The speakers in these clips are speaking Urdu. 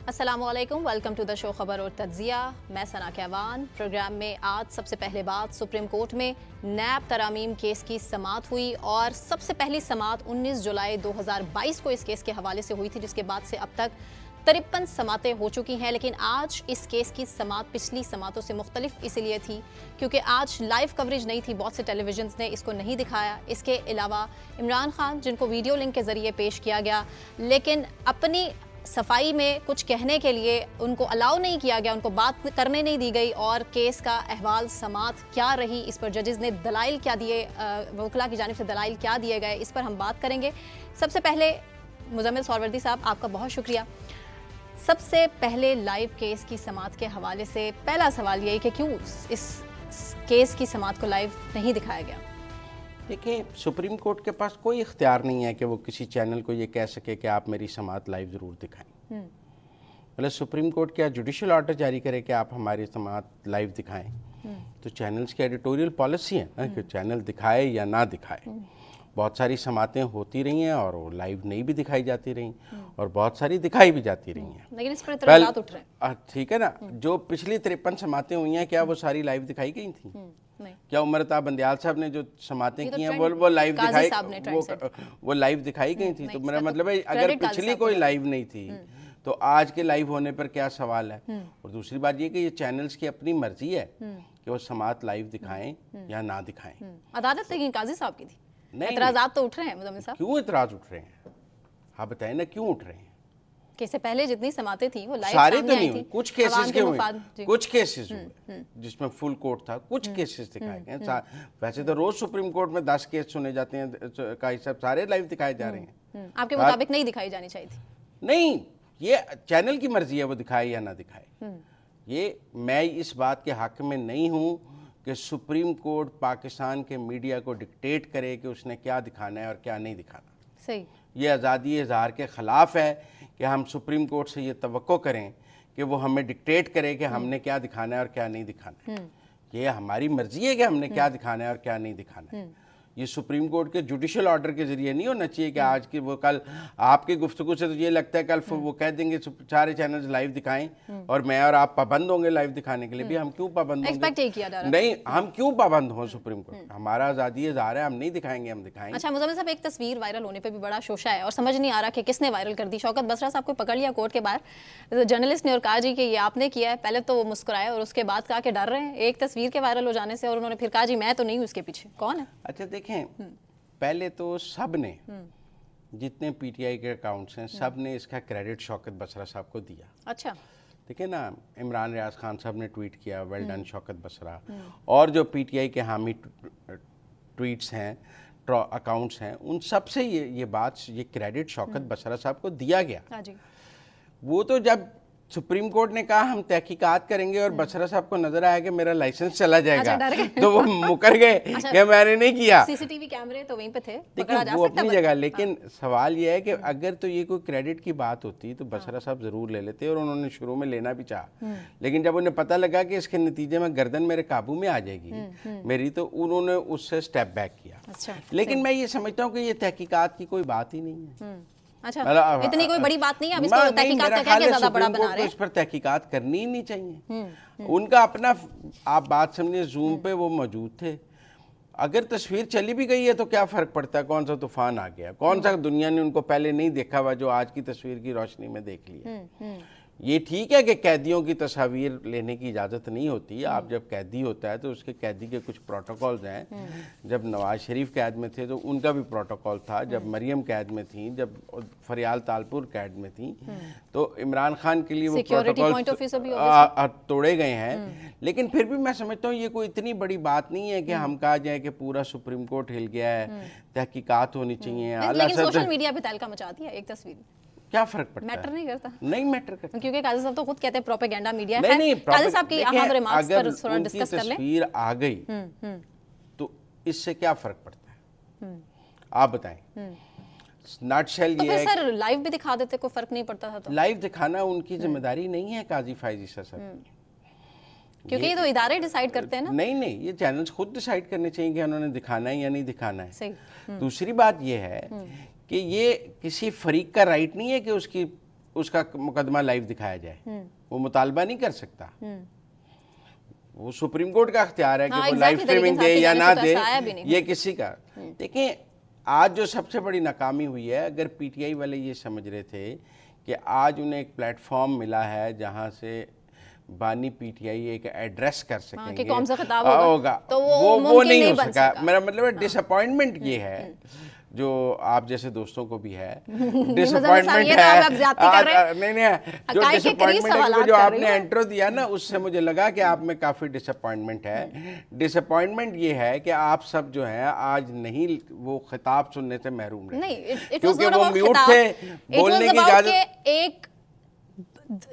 السلام علیکم، ویلکم ٹو دا شو خبر اور تجزیہ. میں ثنا کیوان. پروگرام میں آج سب سے پہلے بات سپریم کورٹ میں نیب ترامیم کیس کی سماعت ہوئی اور سب سے پہلی سماعت 19 جولائی 2022 کو اس کیس کے حوالے سے ہوئی تھی، جس کے بعد سے اب تک 53 سماعتیں ہو چکی ہیں. لیکن آج اس کیس کی سماعت پچھلی سماعتوں سے مختلف اس لیے تھی کیونکہ آج لائیو کوریج نہیں تھی. بہت سے ٹیلی ویژنز نے اس کو نہیں دکھایا. اس کے علاوہ عمران خان جن کو ویڈیو لنک کے ذریعے پیش کیا گیا لیکن اپنی صفائی میں کچھ کہنے کے لیے ان کو الاؤ نہیں کیا گیا، ان کو بات کرنے نہیں دی گئی. اور کیس کا احوال سماعت کیا رہی، اس پر ججز نے دلائل کیا دیے، وکلاء کی جانب سے دلائل کیا دیے گئے، اس پر ہم بات کریں گے. سب سے پہلے مزمل سہروردی صاحب، آپ کا بہت شکریہ. سب سے پہلے لائیو کیس کی سماعت کے حوالے سے پہلا سوال یہی کہ کیوں اس کیس کی سماعت کو لائیو نہیں دکھایا گیا؟ دیکھیں، سپریم کورٹ کے پاس کوئی اختیار نہیں ہے کہ وہ کسی چینل کو یہ کہہ سکے کہ آپ میری سماعت لائیو ضرور دکھائیں. مطلب سپریم کورٹ کیا جوڈیشل آرڈر جاری کرے کہ آپ ہماری سماعت لائیو دکھائیں؟ تو چینلز کی ایڈیٹوریل پالیسی ہے نا کہ چینل دکھائے یا نہ دکھائے. بہت ساری سماعتیں ہوتی رہی ہیں اور وہ لائیو نہیں بھی دکھائی جاتی رہیں اور بہت ساری دکھائی بھی جاتی رہی ہیں. لیکن اس پر اعتراضات اٹھ رہے ہیں. ٹھیک ہے نا، جو پچھلی 53 سماعتیں ہوئی ہیں کیا وہ ساری لائیو دکھائی گئی تھیں؟ کیا عمر عطا بندیال صاحب نے جو سماعتیں کی ہیں وہ لائیو دکھائی وہ لائیو دکھائی گئی تھیں؟ تو میرا مطلب ہے اگر پچھلی کوئی لائیو نہیں تھی تو آج کے لائیو ہونے پر کیا سوال ہے؟ اور دوسری بات یہ کہ یہ چینلز کی اپنی مرضی ہے کہ وہ سماعت لائیو دکھائیں یا نہ دکھائیں. عدالت لیکن قاضی صاحب کی تھی. اعتراضات تو اٹھ رہے ہیں مزمل صاحب. کیوں اعتراض اٹھ رہے ہیں؟ آپ بتائیں نا کیوں اٹھ رہے ہیں؟ کہ اس سے پہلے جتنی سماعتیں تھیں وہ لائیو سارے سامنے تو آئی نہیں تھیں. ہوئی، کچھ کیسز کے ہوئے، جی. کچھ کیسز ہوئے جس میں فل کورٹ تھا، کچھ کیسز دکھائے گئے. ویسے تو روز سپریم کورٹ میں 10 کیس سنے جاتے ہیں، قاضی صاحب سارے لائیو دکھائے جا رہے ہیں. آپ کے مطابق نہیں دکھائی جانی چاہیے تھی؟ نہیں، یہ چینل کی مرضی ہے وہ دکھائے یا نہ دکھائے. یہ میں اس بات کے حق میں نہیں ہوں کہ سپریم کورٹ پاکستان کے میڈیا کو ڈکٹیٹ کرے کہ اس نے کیا دکھانا ہے اور کیا نہیں دکھانا. صحیح. یہ آزادی اظہار کے خلاف ہے کہ ہم سپریم کورٹ سے یہ توقع کریں کہ وہ ہمیں ڈکٹیٹ کرے کہ ہم نے کیا دکھانا ہے اور کیا نہیں دکھانا ہے. یہ ہماری مرضی ہے کہ ہم نے کیا دکھانا ہے اور کیا نہیں دکھانا ہے. یہ سپریم کورٹ کے جوڈیشل آرڈر کے ذریعے نہیں ہونا چاہیے کہ آج کی وہ کل آپ کی گفتگو سے تو یہ لگتا ہے کل وہ کہہ دیں گے سارے چینلز لائیو دکھائیں اور میں اور آپ پابند ہوں گے لائیو دکھانے کے لیے. بھی ہم کیوں پابند ہوں گے؟ نہیں، ہم کیوں پابند ہوں؟ سپریم کورٹ ہمارا آزادی اظہار ہے، ہم نہیں دکھائیں گے، ہم دکھائیں گے. اچھا مزمل صاحب، ایک تصویر وائرل ہونے پہ بھی بڑا شوشہ ہے اور سمجھ نہیں آ رہا کہ کس نے وائرل کر دی. شوکت بسرا صاحب کو پکڑ لیا کورٹ کے باہر جرنلسٹ نے اور کہا جی کہ یہ آپ نے کیا ہے. پہلے تو وہ مسکرائے اور اس کے بعد کہا کہ ڈر رہے ہیں ایک تصویر کے وائرل ہو جانے سے، اور انہوں نے پھر کہا جی میں تو نہیں ہوں اس کے پیچھے. کون ہے؟ اچھا دیکھیں، پہلے تو سب نے جتنے پی ٹی آئی کے اکاؤنٹس ہیں سب نے اس کا کریڈٹ شوکت بسرا صاحب کو دیا. اچھا. دیکھیں نا، عمران ریاض خان صاحب نے ٹویٹ کیا ویل ڈن شوکت بسرا، اور جو پی ٹی آئی کے حامی ٹویٹس ہیں، اکاؤنٹس ہیں، ان سب سے یہ کریڈٹ شوکت بسرا صاحب کو دیا گیا. وہ تو جب سپریم کورٹ نے کہا ہم تحقیقات کریں گے اور بسرا صاحب کو نظر آیا کہ میرا لائسنس چلا جائے گا تو وہ مکر گئے کہ میں نے نہیں کیا. سی سی ٹی وی کیمرے تو وہیں پہ تھے، دیکھیں وہ اپنی جگہ. لیکن سوال یہ ہے کہ اگر تو یہ کوئی کریڈٹ کی بات ہوتی تو بسرا صاحب ضرور لے لیتے، اور انہوں نے شروع میں لینا بھی چاہا. لیکن جب انہیں پتہ لگا کہ اس کے نتیجے میں گردن میرے قابو میں آ جائے گی میری، تو انہوں نے اس سے سٹیپ بیک کیا. لیکن میں یہ سمجھتا ہوں کہ یہ تحقیقات کی کوئی بات ہی نہیں ہے. اچھا، اتنی کوئی بڑی بات نہیں ہے. اب اس کو تحقیقات کا کیا زیادہ بڑا بنا رہے ہیں؟ اس پر تحقیقات کرنی ہی نہیں چاہیے. ان کا اپنا، آپ بات سمجھیں، زوم پہ وہ موجود تھے. اگر تصویر چلی بھی گئی ہے تو کیا فرق پڑتا ہے؟ کون سا طوفان آ گیا؟ کون سا دنیا نے ان کو پہلے نہیں دیکھا ہوا جو آج کی تصویر کی روشنی میں دیکھ لیا؟ یہ ٹھیک ہے کہ قیدیوں کی تصاویر لینے کی اجازت نہیں ہوتی. آپ جب قیدی ہوتا ہے تو اس کے قیدی کے کچھ پروٹوکولز ہیں. جب نواز شریف قید میں تھے تو ان کا بھی پروٹوکول تھا. جب مریم قید میں تھیں، جب فریال تالپور قید میں تھیں، تو عمران خان کے لیے وہ پروٹوکول توڑے گئے ہیں. لیکن پھر بھی میں سمجھتا ہوں یہ کوئی اتنی بڑی بات نہیں ہے کہ ہم کہا جائے کہ پورا سپریم کورٹ ہل گیا ہے، تحقیقات ہونی چاہیے. لیکن سوشل میڈیا پہ تہلکہ مچا دیا ایک تصویر. کیا فرق پڑتا ہے؟ میٹر نہیں کرتا. نہیں میٹر کرتا، کیونکہ قاضی صاحب تو خود کہتے ہیں پروپیگنڈا میڈیا ہے. نہیں، قاضی صاحب کی اہم ریمارکس پر تھوڑا ڈسکس کر لیں. تصویر آ گئی تو اس سے کیا فرق پڑتا ہے؟ آپ بتائیں. نٹ شیل یہ ہے، سر لائیو بھی دکھا دیتے، کوئی فرق نہیں پڑتا تھا. تو لائیو دکھانا ان کی ذمہ داری نہیں ہے قاضی فائز عیسیٰ صاحب، کیونکہ یہ تو ادارے ڈیسائیڈ کرتے ہیں نا. نہیں، یہ چینلز خود ڈیسائیڈ کرنے چاہیے کہ انہوں نے دکھانا ہے یا نہیں دکھانا ہے. دوسری بات یہ ہے کہ یہ کسی فریق کا رائٹ نہیں ہے کہ اس کا مقدمہ لائیو دکھایا جائے، وہ مطالبہ نہیں کر سکتا، وہ سپریم کورٹ کا اختیار ہے کہ وہ لائیو اسٹریمنگ دے یا نہ دے، یہ کسی کا۔ دیکھیں آج جو سب سے بڑی ناکامی ہوئی ہے، اگر پی ٹی آئی والے یہ سمجھ رہے تھے کہ آج انہیں ایک پلیٹ فارم ملا ہے جہاں سے بانی پی ٹی آئی ایک ایڈریس کر سکیں گے، ہوگا، وہ نہیں ہو سکا۔ میرا مطلب ہے ڈس اپوائنٹمنٹ یہ ہے جو آپ جیسے دوستوں کو بھی ہے، ڈس اپوائنٹمنٹ ہے، نہیں جو ڈس اپوائنٹمنٹ جو آپ نے انٹرو دیا نا، اس سے مجھے لگا کہ آپ میں کافی ڈس اپوائنٹمنٹ ہے۔ ڈس اپوائنٹمنٹ یہ ہے کہ آپ سب جو ہیں آج نہیں وہ خطاب سننے سے محروم رہے، کیونکہ وہ میوٹ تھے، بولنے کی اجازت، ایک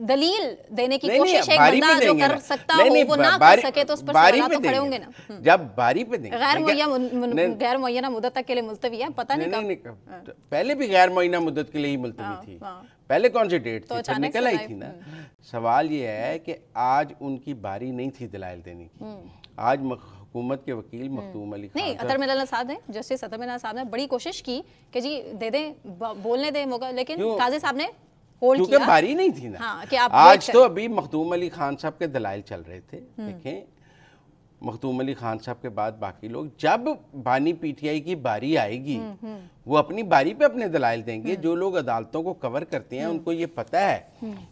دلیل دینے کی کوشش ایک بندہ جو کر سکتا ہو وہ نہ کر سکے تو اس پر سوالات تو کھڑے ہوں گے نا۔ جب باری پہ دیں گے، غیر معینہ مدت تک کے لیے ملتوی ہے، پتہ نہیں کب، پہلے بھی غیر معینہ مدت کے لیے ہی ملتوی تھی، پہلے کون سی ڈیٹ تھی، پھر نکل آئی تھی نا۔ سوال یہ ہے کہ آج ان کی باری نہیں تھی دلائل دینے کی۔ آج حکومت کے وکیل مختوم علی خان نہیں، اطہر ملال صاحب نے، جسٹس اطہر ملال صاحب نے بڑی کوشش کی کہ جی دے دیں، بولنے دیں موقع، لیکن قاضی صاحب نے کیونکہ باری نہیں تھی نا۔ آج تو ابھی مختوم علی خان صاحب کے دلائل چل رہے تھے، دیکھیں مختوم علی خان صاحب کے بعد باقی لوگ، جب بانی پی ٹی آئی کی باری آئے گی وہ اپنی باری پہ اپنے دلائل دیں گے۔ جو لوگ عدالتوں کو کور کرتے ہیں ان کو یہ پتہ ہے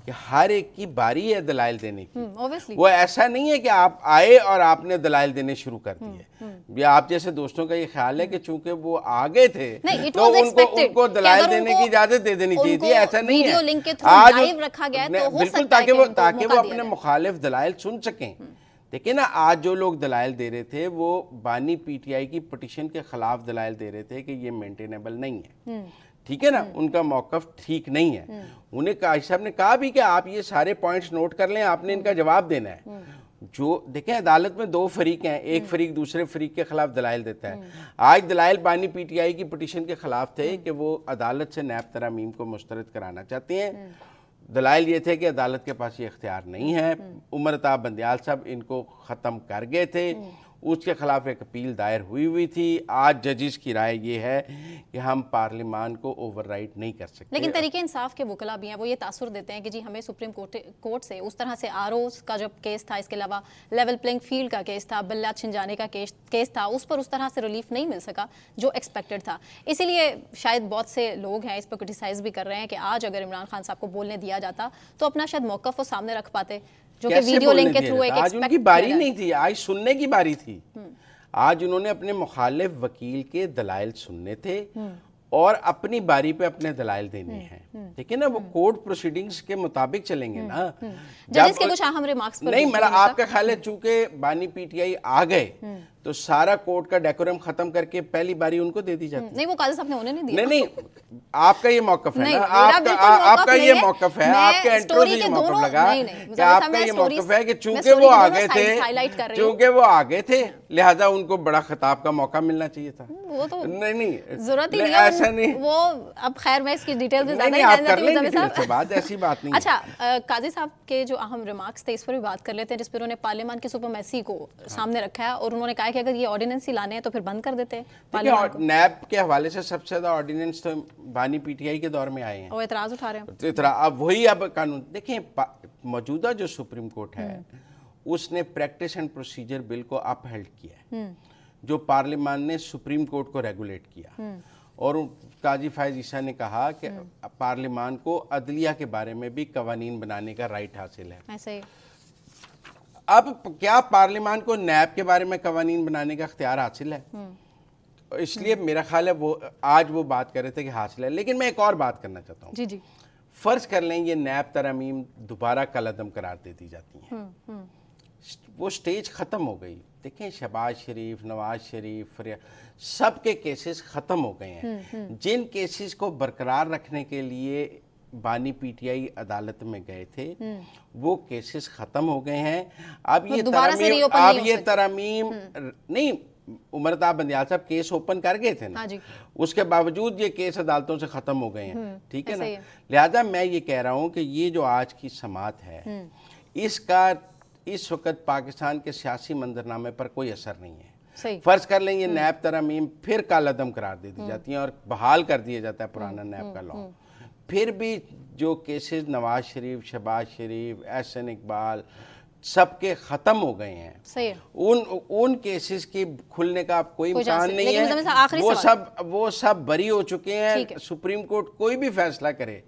کہ ہر ایک کی باری ہے دلائل دینے کی، وہ ایسا نہیں ہے کہ آپ آئے اور آپ نے دلائل دینے شروع کر دیے۔ یہ آپ جیسے دوستوں کا یہ خیال ہے کہ چونکہ وہ آگے تھے تو ان کو دلائل دینے کی اجازت دے دینی چاہیے تھی، ایسا نہیں ہے۔ آج بالکل تاکہ وہ اپنے مخالف دلائل سن سکیں۔ دیکھیں نا آج جو لوگ دلائل دے رہے تھے وہ بانی پی ٹی آئی کی پٹیشن کے خلاف دلائل دے رہے تھے کہ یہ مینٹینیبل نہیں ہے، ٹھیک ہے نا، ان کا موقف ٹھیک نہیں ہے۔ انہیں قاضی صاحب نے کہا بھی کہ آپ یہ سارے پوائنٹس نوٹ کر لیں، آپ نے ان کا جواب دینا ہے۔ جو دیکھیں عدالت میں دو فریق ہیں، ایک فریق دوسرے فریق کے خلاف دلائل دیتا ہے۔ آج دلائل بانی پی ٹی آئی کی پٹیشن کے خلاف تھے کہ وہ عدالت سے نیب ترامیم کو مسترد کرانا چاہتے ہیں۔ دلائل یہ تھے کہ عدالت کے پاس یہ اختیار نہیں ہے۔ عمر عطاب بندیال صاحب ان کو ختم کر گئے تھے، اس کے خلاف ایک اپیل دائر ہوئی تھی۔ آج ججز کی رائے یہ ہے کہ ہم پارلیمان کو اوور رائٹ نہیں کر سکتے۔ لیکن تحریک انصاف کے وکلاء بھی ہیں، وہ یہ تاثر دیتے ہیں کہ جی ہمیں سپریم کورٹ سے اس طرح سے آر اوز کا جو کیس تھا، اس کے علاوہ لیول پلینگ فیلڈ کا کیس تھا، بلہ چھن جانے کا کیس تھا، اس پر اس طرح سے ریلیف نہیں مل سکا جو ایکسپیکٹڈ تھا۔ اسی لیے شاید بہت سے لوگ ہیں اس پر کرٹیسائز بھی کر رہے ہیں کہ آج اگر عمران خان صاحب کو بولنے دیا جاتا تو اپنا شاید موقف وہ سامنے رکھ پاتے، جو کہ ویڈیو لنک کے تھرو ایک آج ان کی باری نہیں تھی، آج سننے کی باری تھی۔ آج انہوں نے اپنے مخالف وکیل کے دلائل سننے تھے اور اپنی باری پہ اپنے دلائل دینے ہیں۔ دیکھیں نا وہ کورٹ پروسیڈنگز کے مطابق چلیں گے نا۔ ججز کے کچھ اہم ریمارکس پر نہیں، میرا آپ کا خیال ہے چونکہ بانی پی ٹی آئی آ گئے تو سارا کورٹ کا ڈیکورم ختم کر کے پہلی باری ان کو دے دی جاتی؟ نہیں، وہ قاضی صاحب نے انہیں نہیں دیا۔ نہیں، آپ کا یہ موقف ہے نا، آپ کا یہ موقف ہے، آپ کے انٹرو سے یہ موقف لگا کہ آپ کا یہ موقف ہے کہ چونکہ وہ آگے تھے لہذا ان کو بڑا خطاب کا موقع ملنا چاہیے تھا۔ وہ تو نہیں ضرورت ہی ایسا نہیں، وہ اب خیر میں اس کی ڈیٹیل میں نہیں آپ کر لیں گے بات، ایسی بات نہیں۔ اچھا، قاضی صاحب کے جو اہم ریمارکس تھے اس پر بھی بات کر لیتے ہیں، جس پر انہوں نے پارلیمان کی سپرمیسی کو سامنے رکھا ہے اور انہوں نے کہا کہ اگر یہ آرڈیننس ہی لانے ہیں تو پھر بند کر دیتے ہیں۔ نیب کے حوالے سے سب سے زیادہ آرڈیننس تو بانی پی ٹی آئی کے دور میں آئے ہیں، وہ اعتراض اٹھا رہے ہیں۔ اب وہی اب قانون دیکھیں، موجودہ جو سپریم کورٹ ہے اس نے پریکٹس اینڈ پروسیجر بل کو اپ ہیلڈ کیا ہے، جو پارلیمان نے سپریم کورٹ کو ریگولیٹ کیا، اور قاضی فائز عیسیٰ نے کہا کہ پارلیمان کو عدلیہ کے بارے میں بھی قوانین بنانے کا رائٹ حاصل ہے۔ ایسے اب کیا پارلیمان کو نیب کے بارے میں قوانین بنانے کا اختیار حاصل ہے؟ اس لیے میرا خیال ہے وہ آج وہ بات کر رہے تھے کہ حاصل ہے، لیکن میں ایک اور بات کرنا چاہتا ہوں۔ جی فرض کر لیں یہ نیب ترامیم دوبارہ کالعدم قرار دے دی جاتی ہیں، وہ سٹیج ختم ہو گئی۔ دیکھیں شہباز شریف، نواز شریف، سب کے کیسز ختم ہو گئے ہیں۔ جن کیسز کو برقرار رکھنے کے لیے بانی پی ٹی آئی عدالت میں گئے تھے وہ کیسز ختم ہو گئے ہیں۔ اب یہ ترامیم نہیں، عمر عطاب بندیال صاحب کیس اوپن کر گئے تھے نا، اس کے باوجود یہ کیس عدالتوں سے ختم ہو گئے ہیں، ٹھیک ہے نا۔ لہذا میں یہ کہہ رہا ہوں کہ یہ جو آج کی سماعت ہے اس کا اس وقت پاکستان کے سیاسی منظرنامے پر کوئی اثر نہیں ہے۔ فرض کر لیں یہ نیب ترامیم پھر کالعدم قرار دے دی جاتی ہیں اور بحال کر دیا جاتا ہے پرانا نیب کا لاء، پھر بھی جو کیسز نواز شریف، شہباز شریف، احسن اقبال سب کے ختم ہو گئے ہیں. صحیح. ان کیسز کی کھلنے کا اب کوئی امکان نہیں لیکن ہے. وہ سب بری ہو چکے ہیں. سپریم کورٹ کوئی بھی فیصلہ کرے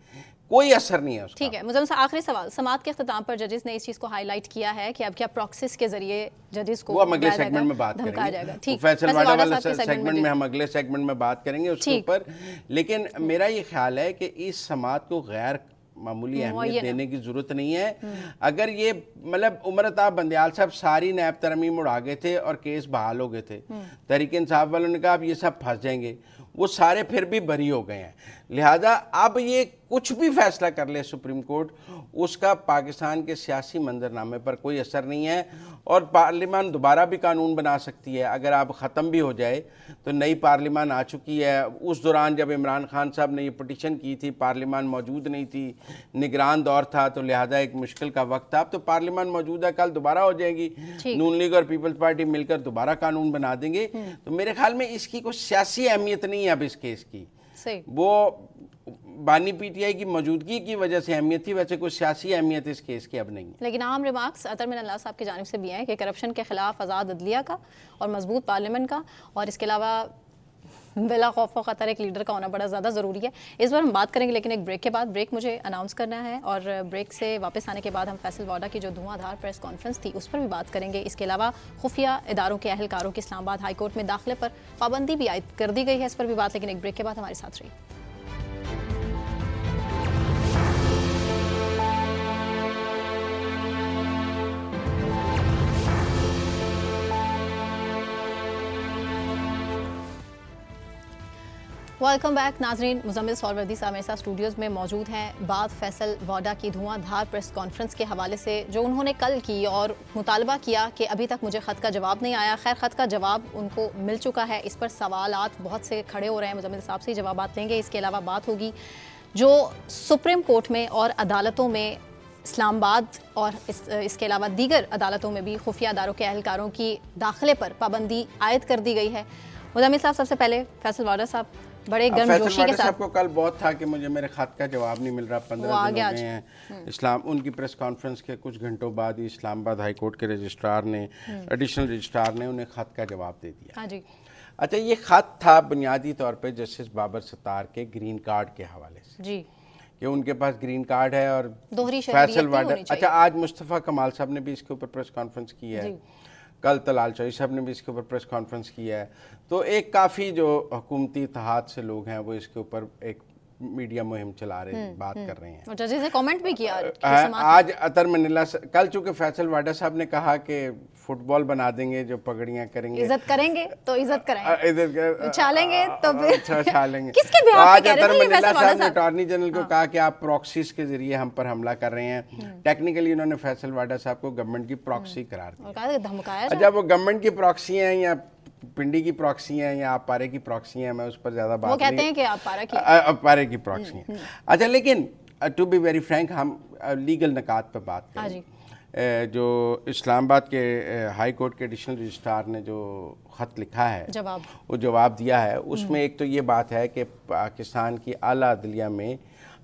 کوئی اثر نہیں ہے اس کا. ٹھیک ہے. مزمل صاحب آخری سوال. سماعت کے اختتام پر ججز نے اس چیز کو ہائی لائٹ کیا ہے کہ اب کیا پراکسس کے ذریعے ججز کو وہ ہم اگلے سیگمنٹ میں بات کریں گے. فیصل واڈا والا سیگمنٹ میں ہم اگلے سیگمنٹ میں بات کریں گے اس کے اوپر. لیکن میرا یہ خیال ہے کہ اس سماعت کو غیر معمولی اہمیت دینے کی ضرورت نہیں ہے. اگر یہ مطلب عمر عطاب بندیال صاحب ساری نیب ترمیم اڑا گئے تھے اور کیس بحال ہو گئے تھے. تحریک انصاف والوں نے کہا اب یہ سب پھنس جائیں گے. وہ سارے پھر بھی بری ہو گئے ہیں. لہذا اب یہ کچھ بھی فیصلہ کر لے سپریم کورٹ, اس کا پاکستان کے سیاسی منظرنامے پر کوئی اثر نہیں ہے. اور پارلیمان دوبارہ بھی قانون بنا سکتی ہے. اگر آپ ختم بھی ہو جائے تو نئی پارلیمان آ چکی ہے. اس دوران جب عمران خان صاحب نے یہ پٹیشن کی تھی پارلیمان موجود نہیں تھی, نگران دور تھا, تو لہذا ایک مشکل کا وقت تھا. اب تو پارلیمان موجود ہے, کل دوبارہ ہو جائے گی. نون لیگ اور پیپلز پارٹی مل کر دوبارہ قانون بنا دیں گے. تو میرے خیال میں اس کی کوئی سیاسی اہمیت نہیں ہے اب اس کیس کی. وہ بانی پی ٹی آئی کی موجودگی کی وجہ سے اہمیت تھی, ویسے کوئی سیاسی اہمیت اس کیس کی اب نہیں ہے. لیکن عام ریمارکس اطہر من اللہ صاحب کی جانب سے بھی ہیں کہ کرپشن کے خلاف آزاد عدلیہ کا اور مضبوط پارلیمنٹ کا, اور اس کے علاوہ بلا خوف و خطر ایک لیڈر کا ہونا بڑا زیادہ ضروری ہے. اس بار ہم بات کریں گے لیکن ایک بریک کے بعد. بریک مجھے اناؤنس کرنا ہے, اور بریک سے واپس آنے کے بعد ہم فیصل واڈا کی جو دھواں دھار پریس کانفرنس تھی اس پر بھی بات کریں گے. اس کے علاوہ خفیہ اداروں کے اہلکاروں کی اسلام آباد ہائی کورٹ میں داخلے پر پابندی بھی عائد کر دی گئی ہے, اس پر بھی بات. لیکن ایک بریک کے بعد ہمارے ساتھ رہی. ویلکم بیک ناظرین. مزمل سہروردی صاحب میرے ساتھ اسٹوڈیوز میں موجود ہیں. بات فیصل واڈا کی دھواں دھار پریس کانفرنس کے حوالے سے جو انہوں نے کل کی اور مطالبہ کیا کہ ابھی تک مجھے خط کا جواب نہیں آیا. خیر خط کا جواب ان کو مل چکا ہے, اس پر سوالات بہت سے کھڑے ہو رہے ہیں. مزمل صاحب سے ہی جوابات لیں گے. اس کے علاوہ بات ہوگی جو سپریم کورٹ میں اور عدالتوں میں اسلام آباد اور اس کے علاوہ دیگر عدالتوں میں بھی خفیہ اداروں کے اہلکاروں کی داخلے پر پابندی عائد کر دی گئی ہے. مزمل صاحب سب سے پہلے فیصل واڈا صاحب بڑے گرم جوشی کے ساتھ. کو کل بہت تھا کہ مجھے میرے خط کا جواب نہیں مل رہا. 15 دن ہو گئے ہیں. ان کی پریس کانفرنس کے کچھ گھنٹوں بعد ہی اسلام آباد ہائی کورٹ کے رجسٹرار نے ایڈیشنل رجسٹرار نے انہیں خط کا جواب دے دیا. ہاں جی. اچھا, یہ خط تھا بنیادی طور پہ جسٹس بابر ستار کے گرین کارڈ کے حوالے سے جی, کہ ان کے پاس گرین کارڈ ہے اور دوہری شہریت فیصل واڈا. ہونی چاہیے. اچھا, آج مصطفیٰ کمال صاحب نے بھی اس کے اوپر پریس کانفرنس کی ہے. کل طلال چوہدری صاحب نے بھی اس کے اوپر پریس کانفرنس کی ہے. تو ایک کافی جو حکومتی اتحاد سے لوگ ہیں وہ اس کے اوپر ایک میڈیا مہم چلا رہے ہیں, بات کر رہے ہیں. اور ججز نے کامنٹ بھی کیا آج اطہر من اللہ. کل چونکہ فیصل واڈا صاحب نے کہا کہ فٹ بال بنا دیں گے, جو پگڑیاں کریں گے, عزت کریں گے تو عزت کریں گے, اچھالیں گے تو اچھالیں گے. کس کے بیان آج اطہر من اللہ صاحب نے اٹارنی جنرل کو کہا کہ آپ پراکسیز کے ذریعے ہم پر حملہ کر رہے ہیں. ٹیکنیکلی انہوں نے فیصل واڈا صاحب کو گورنمنٹ کی پراکسی قرار دیا. جب وہ گورنمنٹ کی پراکسی ہیں یا پنڈی کی پراکسی ہیں یا آپ پارے کی پراکسی ہیں, میں اس پر زیادہ بات نہیں. وہ کہتے ہیں کہ آپ پارے کی پراکسی ہیں. اچھا, لیکن ٹو بی ویری فرینک ہم لیگل نکات پہ بات کریں. جو اسلام آباد کے ہائی کورٹ کے ایڈیشنل رجسٹرار نے جو خط لکھا ہے, وہ جواب دیا ہے, اس میں ایک تو یہ بات ہے کہ پاکستان کی اعلیٰ عدلیہ میں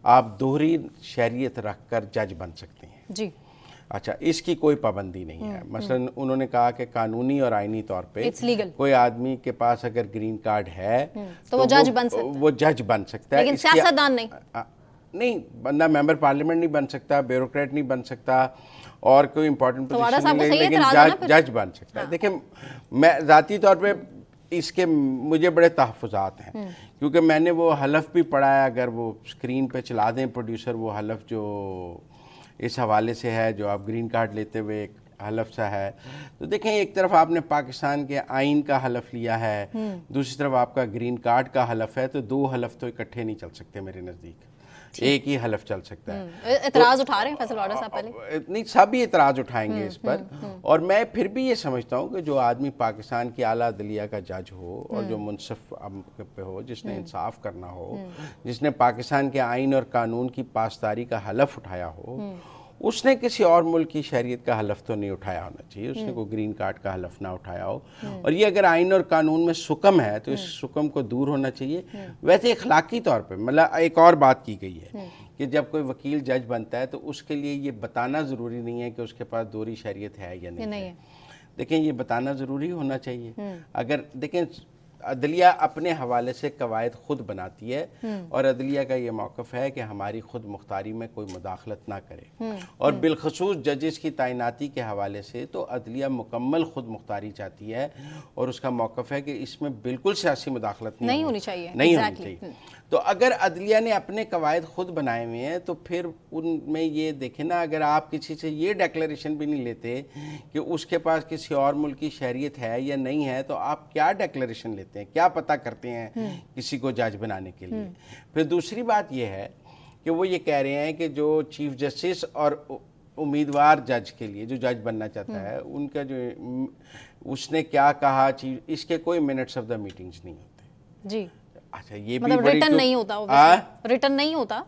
آپ دوہری شہریت رکھ کر جج بن سکتے ہیں. جی. اچھا, اس کی کوئی پابندی نہیں ہے. مثلا انہوں نے کہا کہ قانونی اور آئینی طور پہ کوئی آدمی کے پاس اگر گرین کارڈ ہے تو وہ جج بن سکتا ہے. لیکن سیاستدان نہیں, بندہ ممبر پارلیمنٹ نہیں بن سکتا, بیوروکریٹ نہیں بن سکتا, اور کوئی امپورٹنٹ پوزیشن نہیں, لیکن جج بن سکتا ہے. دیکھیں, میں ذاتی طور پہ اس کے مجھے بڑے تحفظات ہیں, کیونکہ میں نے وہ حلف بھی پڑھا ہے. اگر وہ اسکرین پہ چلا دیں پروڈیوسر, وہ حلف جو اس حوالے سے ہے جو آپ گرین کارڈ لیتے ہوئے ایک حلف سا ہے. تو دیکھیں, ایک طرف آپ نے پاکستان کے آئین کا حلف لیا ہے, دوسری طرف آپ کا گرین کارڈ کا حلف ہے. تو دو حلف تو اکٹھے نہیں چل سکتے میرے نزدیک, ایک ہی حلف چل سکتا ہے. اعتراض اٹھا رہے ہیں فیصل واڈا صاحب پہلے؟ نہیں, سب ہی اعتراض اٹھائیں گے اس پر. اور میں پھر بھی یہ سمجھتا ہوں کہ جو آدمی پاکستان کی اعلیٰ عدلیہ کا جج ہو اور جو منصف پہ ہو, جس نے انصاف کرنا ہو, جس نے پاکستان کے آئین اور قانون کی پاسداری کا حلف اٹھایا ہو, اس نے کسی اور ملک کی شہریت کا حلف تو نہیں اٹھایا ہونا چاہیے, اس نے کوئی گرین کارڈ کا حلف نہ اٹھایا ہو, اور یہ اگر آئین اور قانون میں سکم ہے تو اس سکم کو دور ہونا چاہیے. ویسے اخلاقی طور پہ مطلب ایک اور بات کی گئی ہے کہ جب کوئی وکیل جج بنتا ہے تو اس کے لیے یہ بتانا ضروری نہیں ہے کہ اس کے پاس دوہری شہریت ہے یا نہیں ہے. دیکھیں یہ بتانا ضروری ہونا چاہیے. اگر دیکھیں عدلیہ اپنے حوالے سے قواعد خود بناتی ہے, اور عدلیہ کا یہ موقف ہے کہ ہماری خود مختاری میں کوئی مداخلت نہ کرے, اور بالخصوص ججز کی تعیناتی کے حوالے سے تو عدلیہ مکمل خود مختاری چاہتی ہے, اور اس کا موقف ہے کہ اس میں بالکل سیاسی مداخلت نہیں ہونی چاہیے. تو اگر عدلیہ نے اپنے قواعد خود بنائے ہوئے ہیں تو پھر ان میں یہ دیکھیں نا, اگر آپ کسی سے یہ ڈیکلیریشن بھی نہیں لیتے کہ اس کے پاس کسی اور ملک کی شہریت ہے یا نہیں ہے, تو آپ کیا ڈیکلیریشن لیتے ہیں, کیا پتہ کرتے ہیں کسی کو جج بنانے کے لیے. پھر دوسری بات یہ ہے کہ وہ یہ کہہ رہے ہیں کہ جو چیف جسٹس اور امیدوار جج کے لیے جو جج بننا چاہتا ہے ان کا جو اس نے کیا کہا, اس کے کوئی منٹس آف دا میٹنگز نہیں ہوتے. جی اچھا یہ بھی مطلب ریٹن نہیں ہوتا, ریٹن نہیں ہوتا.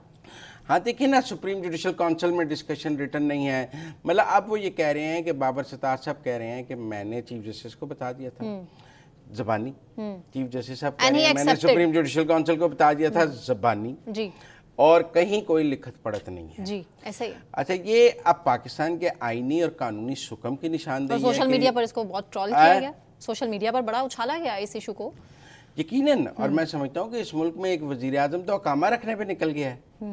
ہاں دیکھیں نا سپریم جوڈیشل کونسل میں ڈسکشن ریٹن نہیں ہے. مطلب اب وہ یہ کہہ رہے ہیں کہ بابر ستار صاحب کہہ رہے ہیں کہ میں نے چیف جسٹس کو بتا دیا تھا زبانی, چیف جسٹس صاحب کہہ رہے ہیں میں نے سپریم جوڈیشل کونسل کو بتا دیا تھا زبانی, جی, اور کہیں کوئی لکھت پڑھت نہیں ہے. جی ایسا ہی. اچھا یہ اب پاکستان کے آئینی اور قانونی سکم کی نشاندہی ہے. سوشل میڈیا پر اس کو بہت ٹرول کیا گیا, سوشل میڈیا پر بڑا اچھالا گیا اس ایشو کو. یقیناً, اور میں سمجھتا ہوں کہ اس ملک میں ایک وزیر اعظم تو اقامہ رکھنے پہ نکل گیا ہے,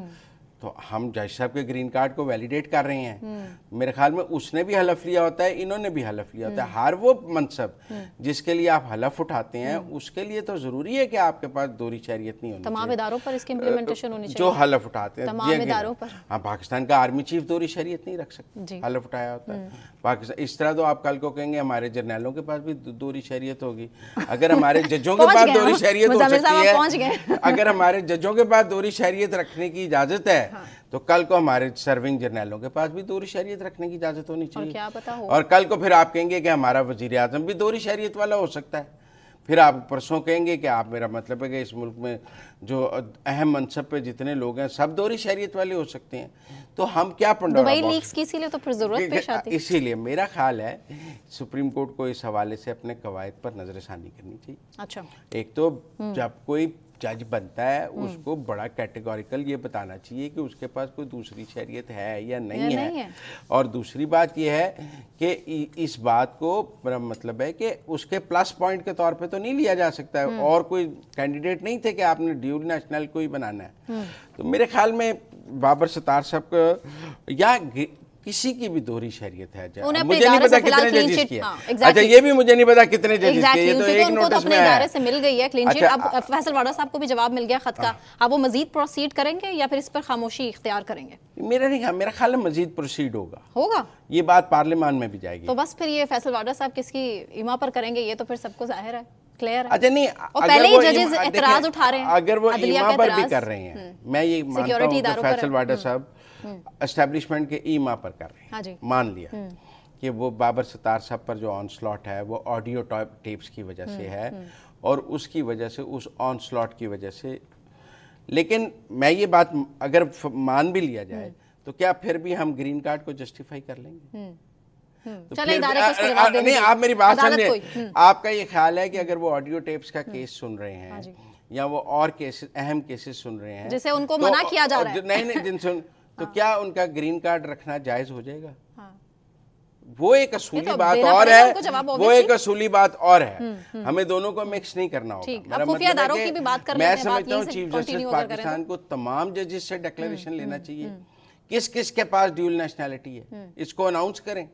تو ہم جج صاحب کے گرین کارڈ کو ویلیڈیٹ کر رہے ہیں. میرے خیال میں اس نے بھی حلف لیا ہوتا ہے, انہوں نے بھی حلف لیا ہوتا ہے. ہر وہ منصب جس کے لیے آپ حلف اٹھاتے ہیں اس کے لیے تو ضروری ہے کہ آپ کے پاس دوہری شہریت نہیں ہونی چاہیے. تمام اداروں پر اس کی امپلیمنٹیشن ہونی چاہیے جو حلف اٹھاتے ہیں تمام اداروں پر. ہاں پاکستان کا آرمی چیف دوہری شہریت نہیں رکھ سکتا, حلف اٹھایا ہوتا ہے. پاکستان اس طرح تو آپ کل کو کہیں گے ہمارے جرنیلوں کے پاس بھی دوہری شہریت ہوگی. اگر ہمارے ججوں کے پاس دوہری شہریت ہو سکتی ہے, اگر ہمارے ججوں کے پاس دوہری شہریت رکھنے کی اجازت ہے تو کل کو ہمارے سرونگ جرنیلوں کے پاس بھی دوہری شہریت رکھنے کی اجازت ہونی چاہیے. اور کل کو پھر آپ کہیں گے کہ ہمارا وزیر اعظم بھی دوہری شہریت والا ہو سکتا ہے. پھر آپ پرسوں کہیں گے کہ آپ, میرا مطلب ہے کہ اس ملک میں جو اہم منصب پہ جتنے لوگ ہیں سب دوہری شہریت والے ہو سکتے ہیں. تو ہم کیا پنڈورا دبئی لیکس کی اسی لیے تو پھر ضرورت پیش آتی ہے. اسی لیے میرا خیال ہے سپریم کورٹ کو اس حوالے سے اپنے قواعد پر نظر ثانی کرنی چاہیے. اچھا, ایک تو جب کوئی جج بنتا ہے اس کو بڑا کیٹیگوریکل یہ بتانا چاہیے کہ اس کے پاس کوئی دوسری شہریت ہے یا نہیں ہے. اور دوسری بات یہ ہے کہ اس بات کو میرا مطلب ہے کہ اس کے پلس پوائنٹ کے طور پہ تو نہیں لیا جا سکتا ہے, اور کوئی کینڈیڈیٹ نہیں تھے کہ آپ نے ڈیول نیشنل کو ہی بنانا ہے. تو میرے خیال میں بابر ستار صاحب کا یا کسی کی بھی دوہری شہریت ہے. مجھے نہیں پتا کتنے ججز کی ہے, اچھا یہ بھی مجھے نہیں پتا کتنے ججز کی ہے, یہ تو ایک نوٹس میں ہے. ادارے سے مل گئی ہے کلین چٹ. اب فیصل واڈا صاحب کو بھی جواب مل گیا خط کا, اب وہ مزید پروسیڈ کریں گے یا پھر اس پر خاموشی اختیار کریں گے؟ میرا خیال ہے مزید پروسیڈ ہوگا, یہ بات پارلیمان میں بھی جائے گی. تو بس پھر یہ فیصل واڈا صاحب کس کی ایما پر کریں گے یہ تو پھر سب کو ظاہر ہے, کلیئر ہے. اچھا نہیں, اور پہلے ہی ججز اعتراض اٹھا رہے ہیں, اگر وہ ایما پر بھی کر رہے ہیں, میں یہ مانتا ہوں کہ فیصل واڈا صاحب اسٹیبلشمنٹ کے ایما پر کر رہے ہیں, مان لیا کہ وہ بابر ستار صاحب پر جو آن سلاٹ ہے وہ آڈیو ٹیپس کی وجہ سے ہے, اور اس کی وجہ سے, اس آن سلاٹ کی وجہ سے. لیکن میں یہ بات اگر مان بھی لیا جائے تو کیا پھر بھی ہم گرین کارڈ کو جسٹیفائی کر لیں گے؟ نہیں, آپ میری بات سمجھیں. آپ کا یہ خیال ہے کہ اگر وہ آڈیو ٹیپس کا کیس سن رہے ہیں یا وہ اور کیسز, اہم کیسز سن رہے ہیں جسے ان کو منع کیا جا رہا ہے, نہیں تو کیا ان کا گرین کارڈ رکھنا جائز ہو جائے گا؟ وہ ایک اصولی بات اور ہے, وہ ایک اصولی بات اور ہے, ہمیں دونوں کو مکس نہیں کرنا ہوگا. میں سمجھتا ہوں چیف جسٹس پاکستان کو تمام ججز سے ڈیکلیریشن لینا چاہیے کس کس کے پاس ڈیول نیشنلٹی ہے, اس کو اناؤنس کریں,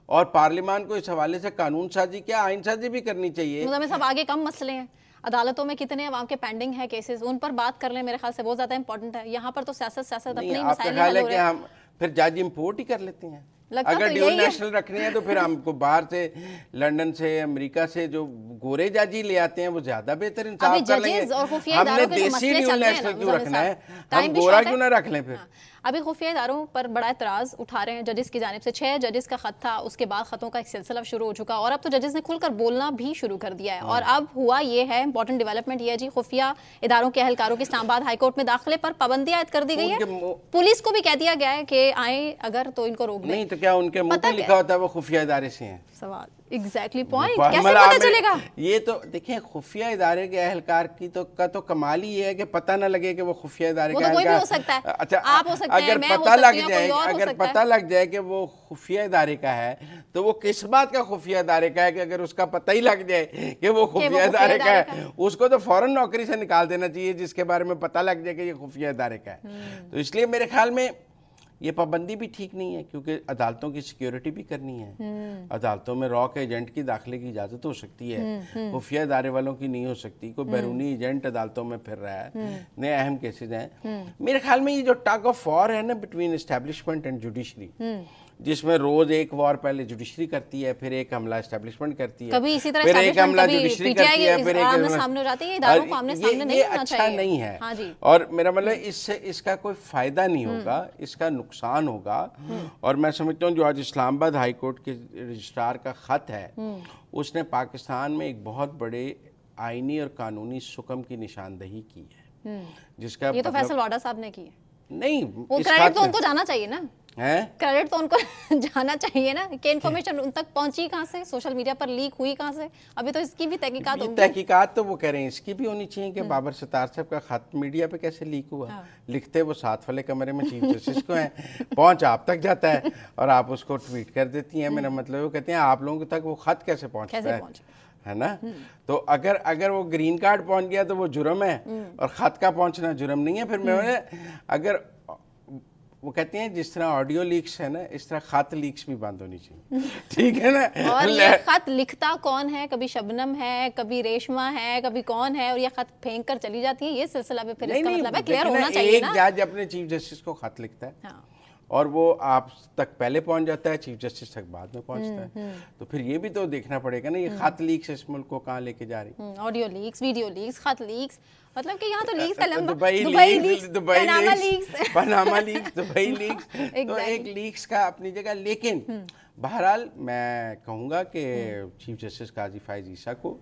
اور پارلیمان کو اس حوالے سے قانون سازی کیا آئین سازی بھی کرنی چاہیے. سب آگے کم مسئلے ہیں, عدالتوں میں کتنے عوام کے پینڈنگ ہیں کیسز, ان پر بات کر لیں, میرے خیال سے بہت زیادہ امپورٹنٹ ہے. یہاں پر تو سیاست اپنے ہی مسائل نہیں, آپ کا خیال ہے کہ ہم پھر جج امپورٹ ہی کر لیتے ہیں. اگر ڈیول نیشنل رکھنی ہے تو پھر ہم کو باہر سے, لنڈن سے, امریکہ سے جو گورے ججی لے آتے ہیں وہ زیادہ بہتر انصاف کر لیں گے. ہم نے دیسی ڈیول نیشنل کیوں رکھنا ہے, ہم گورا کیوں نہ رکھ لیں پھر. ابھی خفیہ اداروں پر بڑا اعتراض اٹھا رہے ہیں ججز کی جانب سے. 6 ججز کا خط تھا, اس کے بعد خطوں کا ایک سلسلہ شروع ہو چکا, اور اب تو ججز نے کھل کر بولنا بھی شروع کر دیا ہے. اور اب ہوا یہ ہے, امپورٹنٹ ڈیولپمنٹ یہ ہے جی, خفیہ اداروں کے اہلکاروں کی اسلام آباد ہائی کورٹ میں داخلے پر پابندی عائد کر دی گئی ہے. پولیس کو بھی کہہ دیا گیا ہے کہ آئیں اگر تو ان کو روک دیں. نہیں تو کیا ان کے منہ پہ لکھا ہوتا ہے وہ خفیہ ادارے سے ہیں؟ سوال ایگزیکٹلی پوائنٹ, کیسے پتہ چلے گا؟ یہ تو دیکھیں, خفیہ ادارے کے اہلکار کا تو کمال ہی یہ ہے کہ پتہ نہ لگے کہ وہ خفیہ ادارے کا کوئی بھی ہو سکتا ہے. اچھا, آپ ہو سکتے ہیں, اگر میں ہو پتہ لگ سکتی جائے, ہوں, اگر پتہ لگ جائے کہ وہ خفیہ ادارے کا ہے تو وہ کس بات کا خفیہ ادارے کا ہے کہ اگر اس کا پتہ ہی لگ جائے کہ وہ خفیہ ادارے کا ہے, اس کو تو فوراً نوکری سے نکال دینا چاہیے جس کے بارے میں پتہ لگ جائے کہ یہ خفیہ ادارے کا ہے. تو اس لیے میرے خیال میں یہ پابندی بھی ٹھیک نہیں ہے, کیونکہ عدالتوں کی سیکیورٹی بھی کرنی ہے. عدالتوں میں را کے ایجنٹ کی داخلے کی اجازت ہو سکتی ہے, خفیہ ادارے والوں کی نہیں ہو سکتی. کوئی بیرونی ایجنٹ عدالتوں میں پھر رہا ہے, نئے اہم کیسز ہیں. میرے خیال میں یہ جو ٹگ آف وار ہے نا بٹوین اسٹیبلشمنٹ اینڈ جوڈیشری, جس میں روز ایک وار پہلے جوڈیشری کرتی ہے, پھر ایک حملہ اسٹیبلشمنٹ کرتی ہے, کبھی اسی طرح پھر ایک حملہ جوڈیشری کرتی ہے, پھر آمنے سامنے ہو جاتی ہے. اداروں کو آمنے سامنے نہیں ہونا چاہیے, یہ اچھا نہیں ہے. اور میرا مطلب اس سے اس کا کوئی فائدہ نہیں ہوگا, اس کا نقصان ہوگا. اور میں سمجھتا ہوں جو آج اسلام آباد ہائی کورٹ کے رجسٹرار کا خط ہے, اس نے پاکستان میں ایک بہت بڑے آئینی اور قانونی سکم کی نشاندہی کی ہے, جس کا یہ تو فیصل واڈا صاحب نے کی ہے. نہیں, وہ کریڈٹ تو ان کو جانا چاہیے نا, ہے کریڈٹ تو ان کو جانا چاہیے نا کہ انفارمیشن ان تک پہنچی کہاں سے, سوشل میڈیا پر لیک ہوئی کہاں سے. ابھی تو اس کی بھی تحقیقات ہوگی. تحقیقات تو وہ کہہ رہے ہیں اس کی بھی ہونی چاہیے کہ بابر ستار صاحب کا خط میڈیا پہ کیسے لیک ہوا. لکھتے وہ ساتھ والے کمرے میں چیف جسٹس کو ہیں, پہنچ آپ تک جاتا ہے اور آپ اس کو ٹویٹ کر دیتی ہیں. میرا مطلب وہ کہتے ہیں آپ لوگوں تک وہ خط کیسے پہنچتا ہے نا. تو اگر وہ گرین کارڈ پہنچ گیا تو وہ جرم ہے, اور خط کا پہنچنا جرم نہیں ہے. پھر میں اگر وہ کہتے ہیں جس طرح آڈیو لیکس ہے نا, اس طرح خط لیکس بھی بند ہونی چاہیے, ٹھیک ہے نا. اور یہ خط لکھتا کون ہے, کبھی شبنم ہے, کبھی ریشمہ ہے, کبھی کون ہے, اور یہ خط پھینک کر چلی جاتی ہے. یہ سلسلہ بھی پھر اس کا مطلب ہے کلیئر ہونا چاہیے نا. ایک جج اپنے چیف جسٹس کو خط لکھتا ہے اور وہ آپ تک پہلے پہنچ جاتا ہے, چیف جسٹس تک بعد میں پہنچتا ہے. تو پھر یہ بھی تو دیکھنا پڑے گا نا, یہ خط لیکس اس ملک کو کہاں لے کے جا رہی. آڈیو لیکس, ویڈیو لیکس, خط لیکس, مطلب کہ یہاں تو لیکس کا لمبا, Dubai leaks, Panama leaks, Dubai leaks, تو ایک لیکس کا اپنی جگہ. لیکن بہرحال میں کہوں گا کہ چیف جسٹس قاضی فائز عیسیٰ کو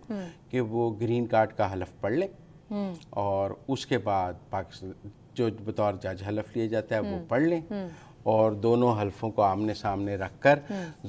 کہ وہ گرین کارڈ کا حلف پڑھ لیں, اور اس کے بعد پاکستان جو بطور جج حلف لیا جاتا ہے وہ پڑھ لیں, اور دونوں حلفوں کو آمنے سامنے رکھ کر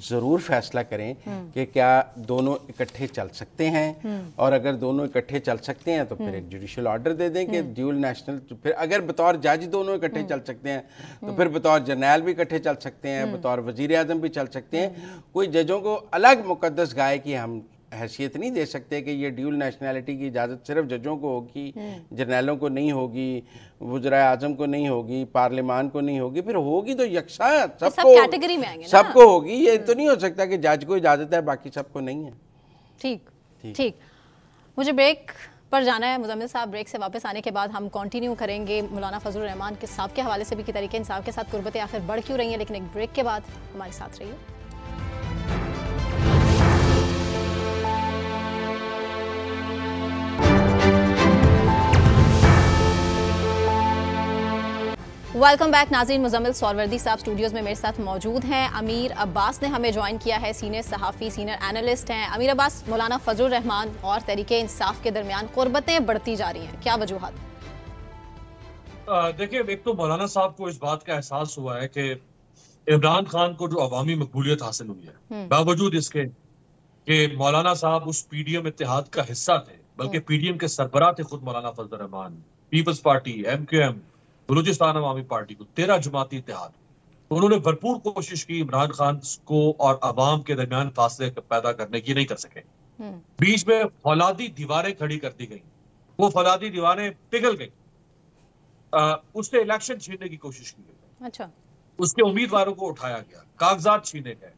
ضرور فیصلہ کریں کہ کیا دونوں اکٹھے چل سکتے ہیں. اور اگر دونوں اکٹھے چل سکتے ہیں تو پھر ایک جوڈیشل آرڈر دے دیں کہ ڈیول نیشنل. پھر اگر بطور جج دونوں اکٹھے چل سکتے ہیں تو پھر بطور جرنیل بھی اکٹھے چل سکتے ہیں, بطور وزیر اعظم بھی چل سکتے ہیں. کوئی ججوں کو الگ مقدس گائے کی ہم حیثیت نہیں دے سکتے کہ یہ ڈیول نیشنلٹی کی اجازت صرف ججوں کو ہوگی, جرنیلوں کو نہیں ہوگی, وزرائے اعظم کو نہیں ہوگی, پارلیمان کو نہیں ہوگی. پھر ہوگی تو یکساں سب کو, کیٹیگری میں آئیں گے, سب کو ہوگی. یہ تو نہیں ہو سکتا کہ جج کو اجازت ہے باقی سب کو نہیں ہے. ٹھیک ٹھیک, مجھے بریک پر جانا ہے. مزمل صاحب, بریک سے واپس آنے کے بعد ہم کنٹینیو کریں گے مولانا فضل الرحمان کے صاحب کے حوالے سے بھی کہ طریقہ انصاف کے ساتھ قربتیں آخر بڑھ کیوں رہی ہیں. لیکن ایک بریک کے بعد ہمارے ساتھ رہیے. ویلکم بیک ناظرین. مزمل سوروردی صاحب اسٹوڈیوز میں میرے ساتھ موجود ہیں. امیر عباس نے ہمیں جوائن کیا ہے, سینئر صحافی, سینئر اینالسٹ ہیں. امیر عباس, مولانا فضل الرحمان اور تحریک انصاف کے درمیان قربتیں بڑھتی جا رہی ہیں, کیا وجوہات؟ دیکھیں, ایک تو مولانا صاحب کو اس بات کا احساس ہوا ہے کہ عمران خان کو جو عوامی مقبولیت حاصل ہوئی ہے, باوجود اس کے کہ مولانا صاحب اس پی ڈی ایم اتحاد کا حصہ تھے, بلکہ پی ڈی ایم کے سربراہ تھے خود Maulana Fazl ur-Rehman, Peoples Party, M Q M, Balochistan Awami Party کو, 13 جماعتی اتحاد. تو انہوں نے بھرپور کوشش کی عمران خان کو اور عوام کے درمیان فاصلے پیدا کرنے کی, نہیں کر سکے. بیچ میں فولادی دیواریں کھڑی کر دی گئیں, وہ فولادی دیواریں پگھل گئیں. اس سے الیکشن چھیننے کی کوشش کی گئی. اچھا. اس کے امیدواروں کو اٹھایا گیا, کاغذات چھینے گئے,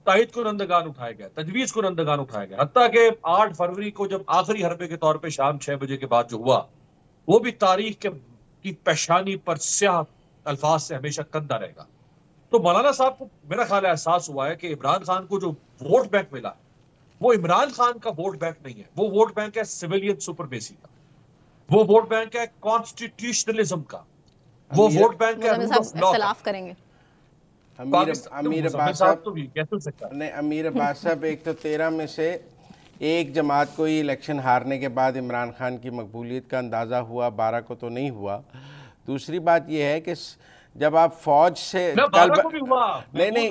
تائید کنندگان اٹھائے گئے, تجویز کنندگان اٹھائے گئے. حتیٰ کہ 8 فروری کو جب آخری حربے کے طور پہ شام 6 بجے کے بعد جو ہوا, وہ بھی تاریخ کی پیشانی پر سیاہ الفاظ سے ہمیشہ کندہ رہے گا. تو مولانا صاحب کو میرا خیال احساس ہوا ہے کہ عمران خان کو جو ووٹ بینک ملا وہ عمران خان کا ووٹ بینک نہیں ہے, وہ ووٹ بینک ہے سویلین سپرمیسی کا, وہ ووٹ بینک ہے کانسٹیٹیوشنلزم کا, وہ ووٹ بینک کا مزمل صاحب اختلاف کریں گے. امیر عباس صاحب ایک تو 13 میں سے ایک جماعت کو ہی الیکشن ہارنے کے بعد عمران خان کی مقبولیت کا اندازہ ہوا, 12 کو تو نہیں ہوا. دوسری بات یہ ہے کہ جب آپ فوج سے نہیں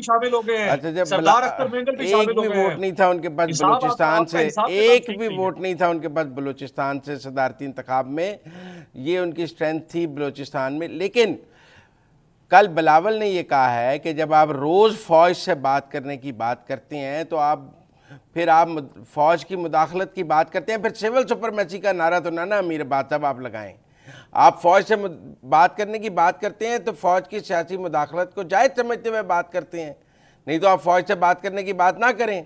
شامل ہو گئے ہیں, سردار اختر مینگل بھی شامل ہو گئے ہیں, ایک بھی ووٹ نہیں تھا ان کے پاس بلوچستان سے, ایک بھی ووٹ نہیں تھا ان کے پاس بلوچستان سے صدارتی انتخاب میں. یہ ان کی سٹرینتھ تھی بلوچستان میں. لیکن کل بلاول نے یہ کہا ہے کہ جب آپ روز فوج سے بات کرنے کی بات کرتے ہیں تو پھر آپ فوج کی مداخلت کی بات کرتے ہیں, پھر سول سپرمیسی کا نعرہ تو نہ امیر عباس صاحب آپ لگائیں. آپ فوج سے بات کرنے کی بات کرتے ہیں تو فوج کی سیاسی مداخلت کو جائز سمجھتے ہوئے بات کرتے ہیں, نہیں تو آپ فوج سے بات کرنے کی بات نہ کریں.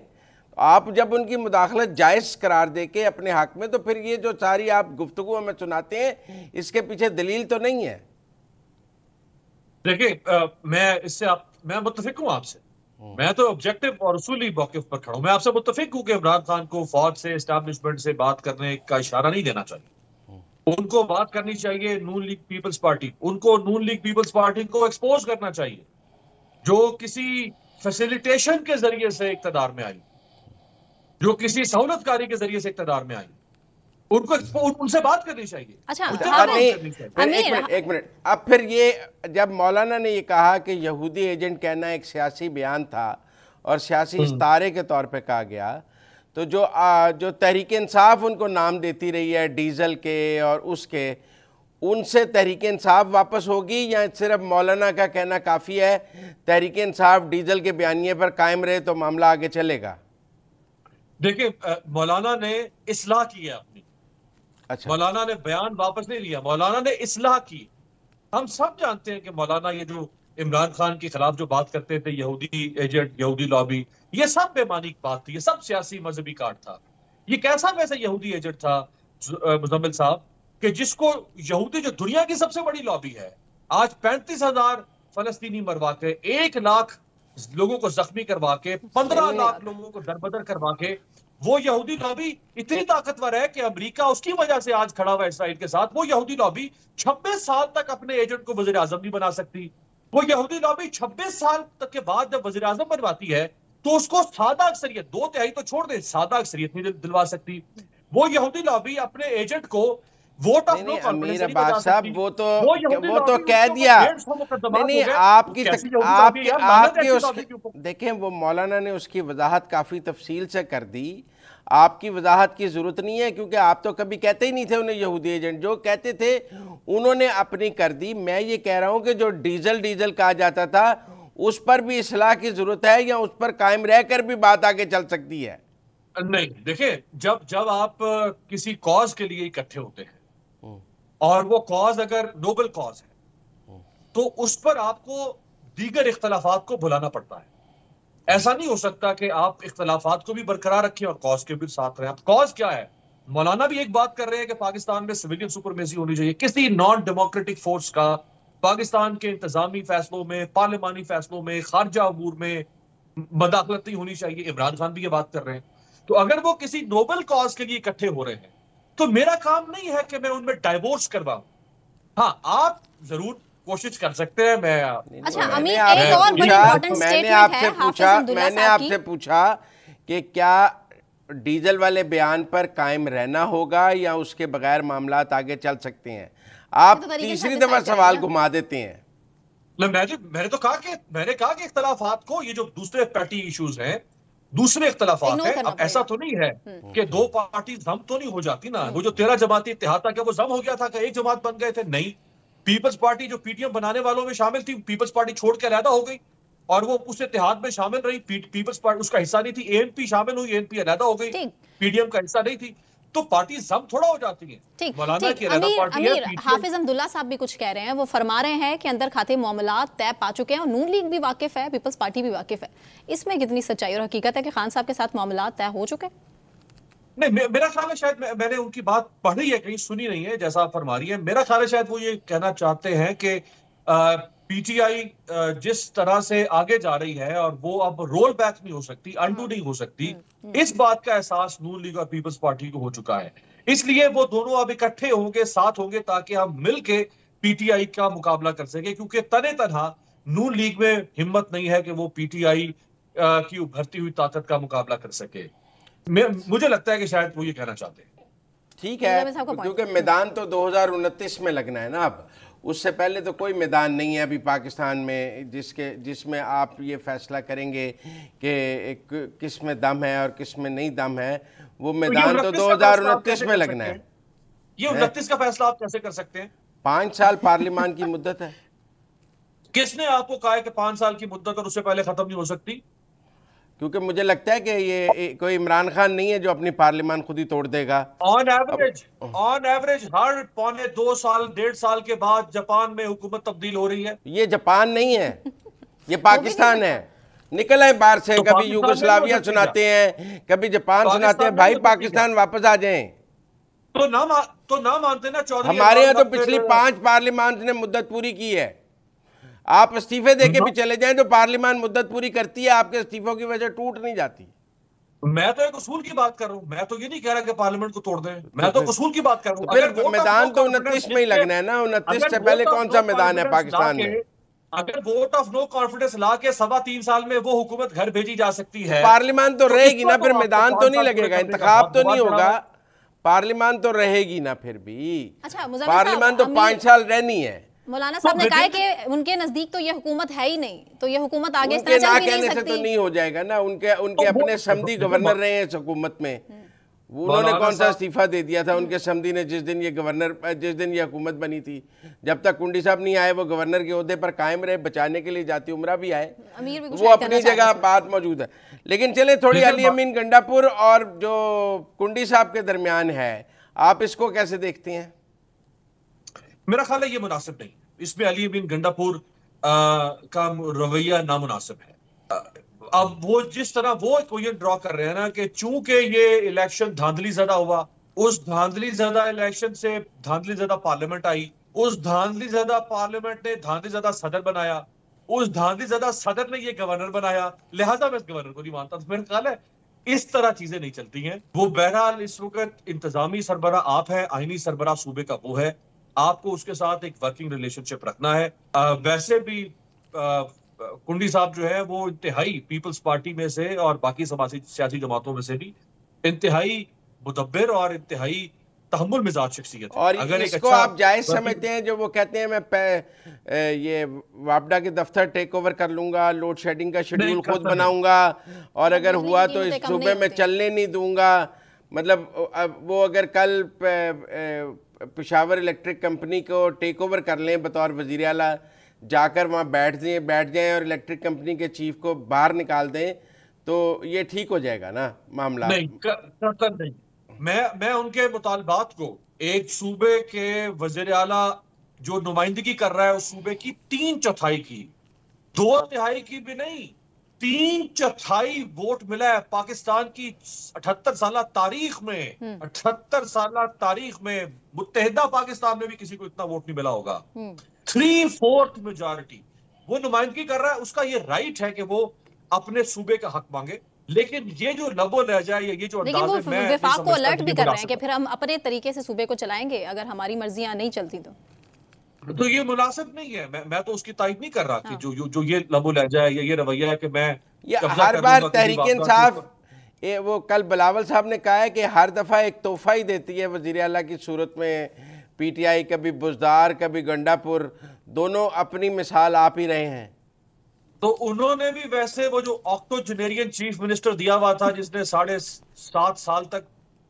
آپ جب ان کی مداخلت جائز قرار دے کے اپنے حق میں, تو پھر یہ جو ساری آپ گفتگو ہمیں سناتے ہیں اس کے پیچھے دلیل تو نہیں ہے. دیکھیں میں متفق ہوں آپ سے, میں تو آبجیکٹو اور اصولی موقف پر کھڑا ہوں. میں آپ سے متفق ہوں کہ عمران خان کو فوج سے اسٹیبلشمنٹ سے بات کرنے کا اشارہ نہیں دینا چاہیے. ان کو بات کرنی چاہیے نون لیگ پیپلز پارٹی, ان کو نون لیگ پیپلز پارٹی کو ایکسپوز کرنا چاہیے جو کسی فیسیلیٹیشن کے ذریعے سے اقتدار میں آئی, جو کسی سہولت کاری کے ذریعے سے اقتدار میں آئی. ان کو ان سے بات کرنی چاہیے. ایک منٹ, اب پھر یہ جب مولانا نے یہ کہا کہ یہودی ایجنٹ کہنا ایک سیاسی بیان تھا اور سیاسی استعارے کے طور پہ کہا گیا, تو جو تحریک انصاف ان کو نام دیتی رہی ہے ڈیزل کے اور اس کے, ان سے تحریک انصاف واپس ہوگی یا صرف مولانا کا کہنا کافی ہے تحریک انصاف ڈیزل کے بیانیے پر قائم رہے تو معاملہ آگے چلے گا؟ دیکھیں مولانا نے اصلاح کی ہے اپنی. اچھا, مولانا نے بیان واپس نہیں لیا, مولانا نے اصلاح کی. ہم سب جانتے ہیں کہ مولانا یہ جو عمران خان کے خلاف جو بات کرتے تھے, یہودی ایجنٹ, یہودی لابی, یہ سب بے معنی بات تھی, یہ سب سیاسی مذہبی کارڈ تھا. یہ کیسا ویسا یہودی ایجنٹ تھا مزمل صاحب کہ جس کو یہودی جو دنیا کی سب سے بڑی لابی ہے, آج 35,000 فلسطینی مروا کے, 1 لاکھ لوگوں کو زخمی کروا کے, 15 لاکھ لوگوں کو دربدر کروا کے, وہ یہودی لابی اتنی طاقتور ہے کہ امریکہ اس کی وجہ سے آج کھڑا ہوا اسرائیل کے ساتھ. وہ یہودی لابی 26 سال تک اپنے ایجنٹ کو وزیر اعظم نہیں بنا سکتی. وہ یہودی لابی 26 سال تک کے بعد جب وزیر اعظم بنواتی ہے تو اس کو سادہ اکثریت, 2/3 تو چھوڑ دیں, سادہ اکثریت نہیں دلوا سکتی. وہ یہودی لابی اپنے ایجنٹ کو ووٹ آف نو کانفیڈنس نہیں بنا سکتی. وہ تو کہہ دیا. نہیں, آپ کی دیکھیں وہ مولانا نے اس کی وضاحت کافی تفصیل سے کر دی. آپ کی وضاحت کی ضرورت نہیں ہے کیونکہ آپ تو کبھی کہتے ہی نہیں تھے انہیں یہودی ایجنٹ. جو کہتے تھے انہوں نے اپنی کر دی. میں یہ کہہ رہا ہوں کہ جو ڈیزل کہا جاتا تھا اس پر بھی اصلاح کی ضرورت ہے یا اس پر قائم رہ کر بھی بات آگے چل سکتی ہے؟ نہیں, دیکھیں جب آپ کسی کاز کے لیے اکٹھے ہوتے ہیں اور وہ کاز اگر نوبل کاز ہے تو اس پر آپ کو دیگر اختلافات کو بھلانا پڑتا ہے. ایسا نہیں ہو سکتا کہ آپ اختلافات کو بھی برقرار رکھیں اور کاز کے بھی ساتھ رہیں. اب کاز کیا ہے؟ مولانا بھی ایک بات کر رہے ہیں کہ پاکستان میں سویلین سپرمیسی ہونی چاہیے. کسی نان ڈیموکریٹک فورس کا پاکستان کے انتظامی فیصلوں میں, پارلیمانی فیصلوں میں, خارجہ امور میں مداخلت نہیں ہونی چاہیے. عمران خان بھی یہ بات کر رہے ہیں. تو اگر وہ کسی نوبل کاز کے لیے اکٹھے ہو رہے ہیں تو میرا کام نہیں ہے کہ میں ان میں ڈائیورس کرواؤں. ہاں, آپ ضرور کوشش کر سکتے ہیں. میں نے آپ سے پوچھا کہ کیا ڈیزل والے بیان پر قائم رہنا ہوگا یا اس کے بغیر معاملات آگے چل سکتے ہیں. آپ تیسری دفعہ سوال گھما دیتے ہیں. میں نے تو کہا کہ اختلافات کو, یہ جو دوسرے پیٹی ایشوز ہیں, دوسرے اختلافات ہیں. اب ایسا تو نہیں ہے کہ 2 پارٹی ضم تو نہیں ہو جاتی نا. وہ جو 13 جماعتی اتحاد تھا, کیا وہ ضم ہو گیا تھا کہ ایک جماعت بن گئے تھے؟ نہیں. پیپلز پارٹی جو پی ٹی ایم بنانے والوں میں شامل تھی, پیپلز پارٹی چھوڑ کے علیحدہ ہو گئی اور وہ اس اتحاد میں شامل رہی. پیپلز پارٹی اس کا حصہ نہیں تھی. اے این پی شامل ہوئی, اے این پی علیحدہ ہو گئی, پی ڈی ایم کا حصہ نہیں تھی. تو پارٹی ضم تھوڑا ہو جاتی ہیں. مولانا کی علیحدہ پارٹی ہے. حافظ حمداللہ صاحب بھی کچھ کہہ رہے ہیں. وہ فرما رہے ہیں کہ اندر کھاتے معاملات طے پا چکے ہیں اور نون لیگ بھی واقف ہے, پیپلز پارٹی بھی واقف ہے. اس میں کتنی سچائی اور حقیقت ہے کہ خان صاحب کے ساتھ معاملات طے ہو چکے؟ نہیں, میرا خیال ہے شاید میں نے ان کی بات پڑھی ہے, کہیں سنی نہیں ہے جیسا آپ فرما رہی ہے. میرا خیال ہے شاید وہ یہ کہنا چاہتے ہیں کہ پی ٹی آئی جس طرح سے آگے جا رہی ہے اور وہ اب رول بیک نہیں ہو سکتی, انڈو نہیں ہو سکتی, اس بات کا احساس نون لیگ اور پیپلز پارٹی کو ہو چکا ہے. اس لیے وہ دونوں اب اکٹھے ہوں گے, ساتھ ہوں گے, تاکہ ہم مل کے پی ٹی آئی کا مقابلہ کر سکے, کیونکہ تنے تنہا نون لیگ میں ہمت نہیں ہے کہ وہ پی ٹی آئی کی ابھرتی ہوئی طاقت کا مقابلہ کر سکے. مجھے لگتا ہے کہ شاید وہ یہ کہنا چاہتے ہیں. ٹھیک ہے, کیونکہ میدان تو 2029 میں لگنا ہے نا. اب اس سے پہلے تو کوئی میدان نہیں ہے ابھی پاکستان میں جس میں آپ یہ فیصلہ کریں گے کہ کس میں دم ہے اور کس میں نہیں دم ہے. وہ میدان تو 2029 میں لگنا ہے. یہ 29 کا فیصلہ آپ کیسے کر سکتے ہیں؟ 5 سال پارلیمان کی مدت ہے. کس نے آپ کو کہا ہے کہ 5 سال کی مدت اور اس سے پہلے ختم نہیں ہو سکتی؟ کیونکہ مجھے لگتا ہے کہ یہ کوئی عمران خان نہیں ہے جو اپنی پارلیمان خود ہی توڑ دے گا. آن ایوریج ہر 1.5 سال 1.5 سال کے بعد جاپان میں حکومت تبدیل ہو رہی ہے. یہ جاپان نہیں ہے, یہ پاکستان ہے. نکل آئے باہر سے, کبھی یوگوسلاویہ سناتے ہیں, کبھی جاپان سناتے ہیں. بھائی پاکستان واپس آ جائیں. تو نہ مانتے نا چودھری. ہمارے یہاں تو پچھلی 5 پارلیمان نے مدت پوری کی ہے. آپ استعفے دے کے بھی چلے جائیں تو پارلیمان مدت پوری کرتی ہے, آپ کے استعفوں کی وجہ ٹوٹ نہیں جاتی. میں تو ایک اصول کی بات کر رہا ہوں, میں تو یہ نہیں کہہ رہا کہ پارلیمنٹ کو توڑ دیں, میں تو اصول کی بات کر رہا ہوں. پھر میدان تو 29 میں ہی لگنا ہے نا. 29 سے پہلے کون سا میدان ہے پاکستان میں؟ اگر ووٹ آف نو کانفیڈنس لا کے 3.25 سال میں وہ حکومت گھر بھیجی جا سکتی ہے, پارلیمان تو رہے گی نا, پھر میدان تو نہیں لگے گا, انتخاب تو نہیں ہوگا, پارلیمان تو رہے گی نا. پھر بھی پارلیمان تو 5 سال رہنی ہے. مولانا صاحب نے کہا ہے کہ ان کے نزدیک تو یہ حکومت ہے ہی نہیں, تو یہ حکومت آگے اس طرح چل بھی نہیں سکتی. تو نہیں ہو جائے گا نا. ان کے اپنے سمدھی گورنر رہے ہیں اس حکومت میں, انہوں نے کون سا استعفیٰ دے دیا تھا؟ ان کے سمدھی نے جس دن یہ حکومت بنی تھی, جب تک کنڈی صاحب نہیں آئے وہ گورنر کے عہدے پر قائم رہے, بچانے کے لیے جاتی عمرہ بھی آئے, وہ اپنی جگہ بات موجود ہے. لیکن چلے تھوڑی علی امین گنڈا پور اور جو کنڈی صاحب کے درمیان ہے, آپ اس کو کیسے دیکھتے ہیں؟ میرا خیال ہے یہ مناسب نہیں. اس میں علی امین گنڈا پور کا رویہ نامناسب ہے. اب وہ جس طرح وہ کوئی ڈرا کر رہے ہیں نا کہ چونکہ یہ الیکشن دھاندلی زدہ ہوا, اس دھاندلی زدہ الیکشن سے دھاندلی زدہ پارلیمنٹ آئی, اس دھاندلی زدہ پارلیمنٹ نے دھاندلی زدہ صدر بنایا, اس دھاندلی زدہ صدر نے یہ گورنر بنایا, لہذا میں اس گورنر کو نہیں مانتا. تو میرا خیال ہے اس طرح چیزیں نہیں چلتی ہیں. وہ بہرحال اس وقت انتظامی سربراہ آپ ہے, آئینی سربراہ صوبے کا وہ ہے, آپ کو اس کے ساتھ ایک ورکنگ ریلیشن شپ رکھنا ہے. ویسے بھی کنڈی صاحب جو ہے وہ انتہائی پیپلز پارٹی میں سے اور باقی سیاسی جماعتوں میں سے بھی انتہائی مدبر اور انتہائی تحمل مزاج شخصیت ہے. اور اس کو آپ جائز سمجھتے ہیں جو وہ کہتے ہیں میں یہ واپڈا کے دفتر ٹیک اوور کر لوں گا, لوڈ شیڈنگ کا شیڈیول خود بناؤں گا, اور اگر ہوا تو اس صوبے میں چلنے نہیں دوں گا. مطلب وہ اگر کل پشاور الیکٹرک کمپنی کو ٹیک اوور کر لیں بطور وزیر اعلیٰ, جا کر وہاں بیٹھ جائیں اور الیکٹرک کمپنی کے چیف کو باہر نکال دیں, تو یہ ٹھیک ہو جائے گا نا معاملہ؟ نہیں, میں ان کے مطالبات کو ایک صوبے کے وزیر اعلیٰ جو نمائندگی کر رہا ہے اس صوبے کی 3/4 کی, 2/3 کی بھی نہیں, 3/4 ووٹ ملا ہے پاکستان کی 78 سالہ تاریخ میں. 78 سالہ تاریخ میں متحدہ پاکستان میں بھی کسی کو اتنا ووٹ نہیں ملا ہوگا. 3/4 میجارٹی وہ نمائندگی کر رہا ہے. اس کا یہ رائٹ ہے کہ وہ اپنے صوبے کا حق مانگے, لیکن یہ جو لبو لہجہ ہے, یہ جو لیکن وہ وفاق کو الرٹ بھی کر رہے ہیں کہ پھر ہم اپنے طریقے سے صوبے کو چلائیں گے اگر ہماری مرضیاں نہیں چلتی تو یہ مناسب نہیں ہے. میں تو اس کی تائید نہیں کر رہا کہ جو یہ لبو لہجہ ہے یا یہ رویہ ہے کہ میں ہر بار تحریک انصاف, وہ کل بلاول صاحب نے کہا ہے کہ ہر دفعہ ایک تحفہ ہی دیتی ہے وزیر اعلیٰ کی صورت میں پی ٹی آئی. کبھی بزدار کبھی گنڈا پور, دونوں اپنی مثال آپ ہی رہے ہیں. تو انہوں نے بھی ویسے وہ جو آکٹوجنیرین چیف منسٹر دیا ہوا تھا جس نے 7.5 سال تک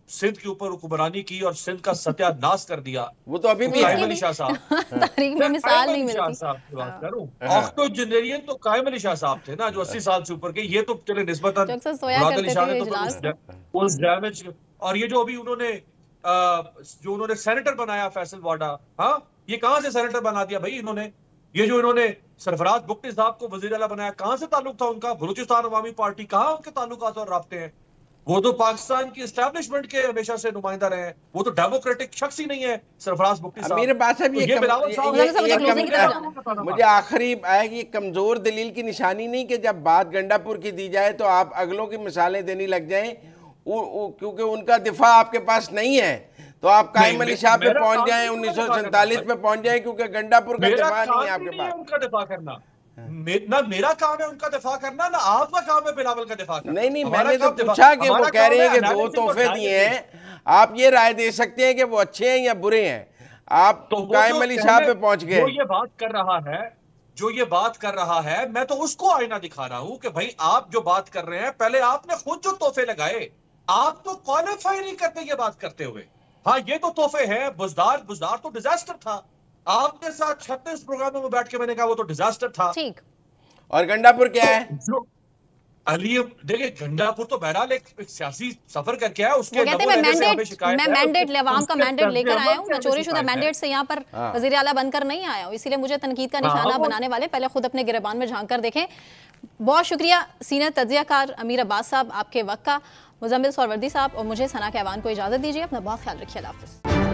سندھ کے اوپر حکمرانی کی اور سندھ کا ستیہ ناش کر دیا, وہ تو ابھی بھی قائم علی شاہ صاحب تاریخ میں مثال نہیں ملتی. آکٹوجنیرین تو قائم علی شاہ صاحب تھے نا جو 80 سال سے اوپر کے. یہ تو چلے نسبتاً مراد علی شاہ نے تو اس ڈیمیج, اور یہ جو ابھی انہوں نے سینیٹر بنایا فیصل واڈا, ہاں یہ کہاں سے سینیٹر بنا دیا بھائی انہوں نے؟ یہ جو انہوں نے سرفراز بگٹی صاحب کو وزیر اعلیٰ بنایا, کہاں سے تعلق تھا ان کا؟ بلوچستان عوامی پارٹی, کہاں ان کے تعلقات اور رابطے ہیں؟ وہ تو پاکستان کی اسٹیبلشمنٹ کے ہمیشہ سے نمائندہ رہے ہیں, وہ تو ڈیموکریٹک شخص ہی نہیں ہے سرفراز بگٹی صاحب. میرے بات صاحب مجھے آخری ہے کہ یہ کمزور دلیل کی نشانی نہیں کہ جب بات گنڈا پور کی دی جائے تو آپ اگلوں کی مثالیں دینے لگ جائیں, کیونکہ ان کا دفاع آپ کے پاس نہیں ہے. تو آپ قائم علی شاہ پہ پہنچ جائیں, 1947 پہ پہنچ جائیں, کیونکہ گنڈا پور کا دفاع نہیں ہے آپ کے پاس. ان کا دفاع کرنا نہ میرا کام ہے ان کا دفاع کرنا, نہ آپ کا کام ہے بلاول کا دفاع کرنا. نہیں میں نے تو پوچھا کہ وہ کہہ رہے ہیں کہ 2 تحفے دیے ہیں, آپ یہ رائے دے سکتے ہیں کہ وہ اچھے ہیں یا برے ہیں. آپ قائم علی شاہ پہ پہنچ گئے. جو یہ بات کر رہا ہے میں تو اس کو آئینہ دکھا رہا ہوں کہ بھائی آپ جو بات کر رہے ہیں, پہلے آپ نے خود جو تحفے لگائے, آپ تو کوالیفائی نہیں کرتے یہ بات کرتے ہوئے. ہاں یہ تو تحفے ہیں, بزدار تو ڈیزاسٹر تھا. آپ کے ساتھ 36 پروگراموں میں بیٹھ کے میں نے کہا وہ تو ڈیزاسٹر تھا. ٹھیک. اور گنڈا پور کیا ہے؟ علی دیکھیں گنڈا پور تو بہرحال ایک سیاسی سفر کر کے آیا. اس کے میں مینڈیٹ عوام کا مینڈیٹ لے کر آیا ہوں, میں چوری شدہ مینڈیٹ سے یہاں پر وزیر اعلیٰ بن کر نہیں آیا ہوں, اسی لیے مجھے تنقید کا نشانہ بنانے والے پہلے خود اپنے گریبان میں جھانک کر دیکھیں. بہت شکریہ سینئر تجزیہ کار امیر عباس صاحب آپ کے وقت کا. مزمل سہروردی صاحب اور مجھے ثنا کیوان کو اجازت دیجیے. اپنا بہت خیال رکھیے. اللہ حافظ.